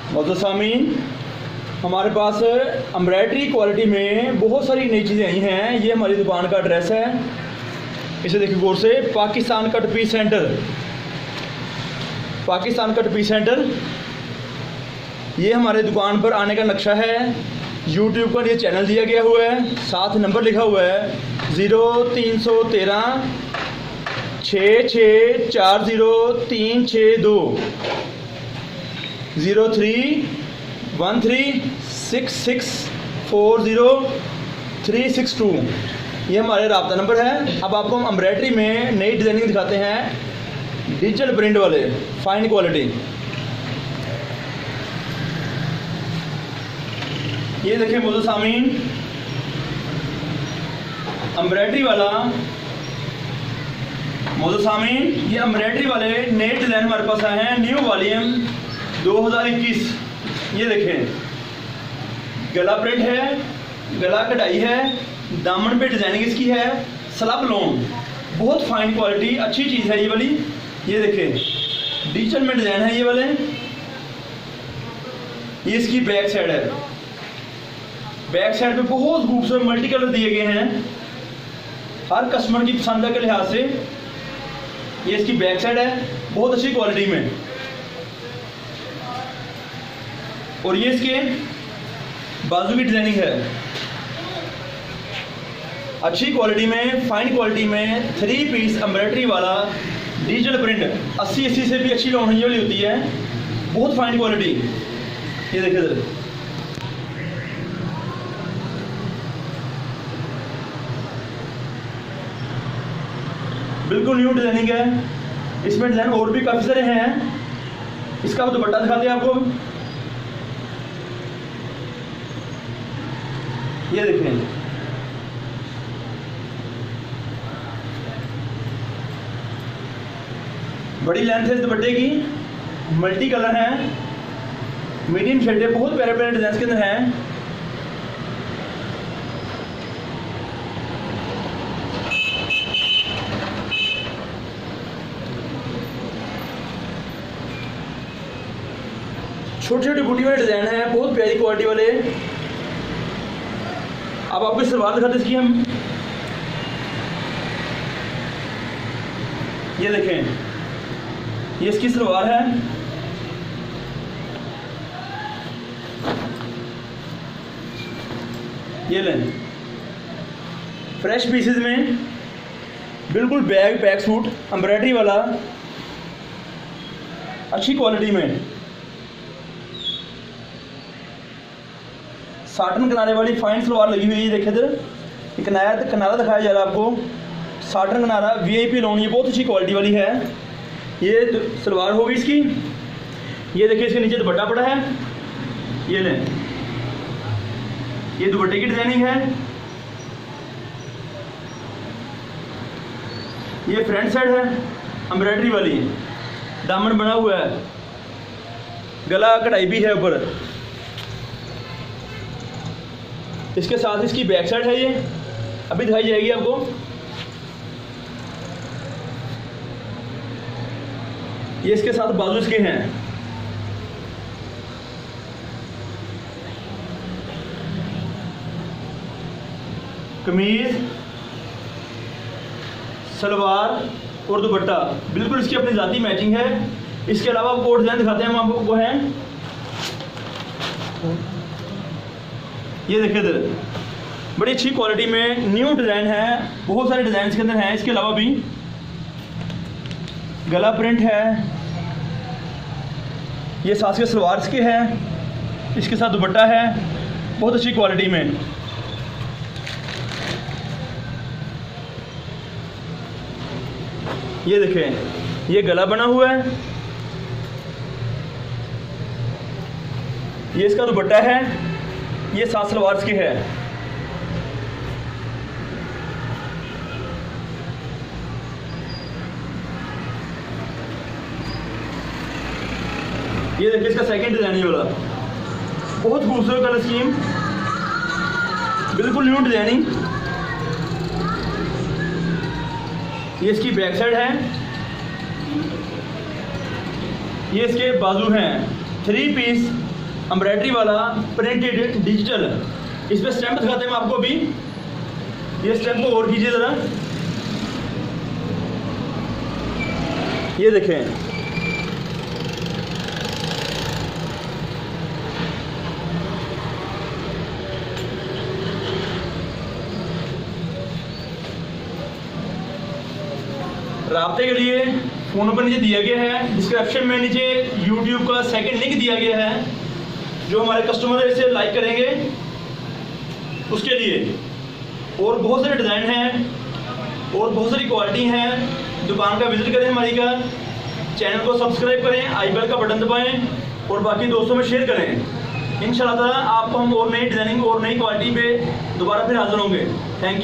मोहतरम सामीन, हमारे पास एम्ब्रॉयडरी क्वालिटी में बहुत सारी नई चीज़ें आई हैं। ये हमारी दुकान का एड्रेस है, इसे देखिए गौर से। Pakistan cut piece centre, Pakistan cut piece centre, ये हमारे दुकान पर आने का नक्शा है। यूट्यूब पर ये चैनल दिया गया हुआ है, साथ नंबर लिखा हुआ है 0313 6640 03136640 ये हमारे रब्ता नंबर है। अब आपको हम एम्ब्रॉयडरी में नई डिज़ाइनिंग दिखाते हैं, डिजिटल प्रिंट वाले फाइन क्वालिटी। ये देखिए मोहतरम सामीन, एम्ब्रॉयडरी वाला मोहतरम सामीन, ये एम्ब्रॉयडरी वाले नए डिज़ाइन हमारे पास आए हैं, न्यू वॉल्यूम 2021। ये देखें, गला प्रिंट है, गला कढ़ाई है, दामन पे डिज़ाइनिंग इसकी है, स्लब लॉन्ग, बहुत फाइन क्वालिटी, अच्छी चीज़ है ये वाली। ये देखें, डिजिटल में डिज़ाइन है ये वाले। ये इसकी बैक साइड है, बैक साइड पे बहुत खूबसूरत मल्टी कलर दिए गए हैं, हर कस्टमर की पसंद के लिहाज से। ये इसकी बैक साइड है, बहुत अच्छी क्वालिटी में। और ये इसके बाजू की डिजाइनिंग है, अच्छी क्वालिटी में, फाइन क्वालिटी में, 3 पीस एम्ब्रॉयडरी वाला डिजिटल प्रिंट। 80 से भी अच्छी लॉन्ग वाली होती है, बहुत फाइन क्वालिटी। ये देखिए सर, बिल्कुल न्यू डिजाइनिंग है। इसमें डिजाइन और भी काफी सारे हैं। इसका दुपट्टा दिखाते हैं आपको। ये देखें, बड़ी लेंथ है इस दुपट्टे की, मल्टी कलर है, मीडियम शेड है, बहुत प्यारे प्यारे डिजाइन के अंदर हैं। छोटे छोटे बूटी वाले डिजाइन है, बहुत प्यारी क्वालिटी वाले। अब आपको सलवार दिखाते इसकी हम। ये देखें, ये इसकी सलवार है। ये लें, फ्रेश पीसेस में, बिल्कुल बैग पैक सूट एम्ब्रॉयडरी वाला, अच्छी क्वालिटी में। साटन किनारे वाली फाइन सलवार लगी हुई है। ये देखे इधर, किनारा दिखाया जा रहा है आपको, साटन किनारा, VIP लॉन, ये बहुत अच्छी क्वालिटी वाली है। ये सलवार होगी इसकी। ये देखिए, इसके नीचे दुपट्टा पड़ा है। ये लें, ये दुपट्टे की डिजाइनिंग है। ये फ्रंट साइड है एम्ब्रॉयडरी वाली, दामन बना हुआ है, गला कढ़ाई भी है ऊपर। इसके साथ इसकी बैक साइड है, ये अभी दिखाई जाएगी आपको। ये इसके साथ बाजू इसके हैं। कमीज, सलवार और दुपट्टा बिल्कुल इसकी अपनी जाती मैचिंग है। इसके अलावा आपको और डिजाइन दिखाते हैं हम आपको, वो हैं। ये देखिए इधर, बड़ी अच्छी क्वालिटी में न्यू डिज़ाइन है, बहुत सारे डिज़ाइन के अंदर हैं। इसके अलावा भी गला प्रिंट है, ये साथ के सलवार के है, इसके साथ दुपट्टा है, बहुत अच्छी क्वालिटी में। ये देखें, ये गला बना हुआ है, ये इसका दुपट्टा है, ये सात सलवार की है। ये देखिए, इसका सेकंड डिजाइन ये वाला, बहुत खूबसूरत कलर स्कीम, बिल्कुल न्यू डिजाइनिंग। ये इसकी बैक साइड है, ये इसके बाजू हैं। 3 पीस एम्ब्रॉयडरी वाला प्रिंटेड डिजिटल, इस पर स्टैंप दिखाते हैं हम आपको अभी। ये स्टैंप को और कीजिए ज़रा, ये देखें। राब्ते के लिए फ़ोन पर नीचे दिया गया है, डिस्क्रिप्शन में नीचे यूट्यूब का सेकंड लिंक दिया गया है, जो हमारे कस्टमर इसे लाइक करेंगे उसके लिए। और बहुत सारे डिज़ाइन हैं और बहुत सारी क्वालिटी हैं। दुकान का विजिट करें हमारी का, चैनल को सब्सक्राइब करें, आई बेल का बटन दबाएं और बाकी दोस्तों में शेयर करें। इंशाल्लाह आपको हम और नई डिज़ाइनिंग और नई क्वालिटी पे दोबारा फिर हाजिर होंगे। Thank you.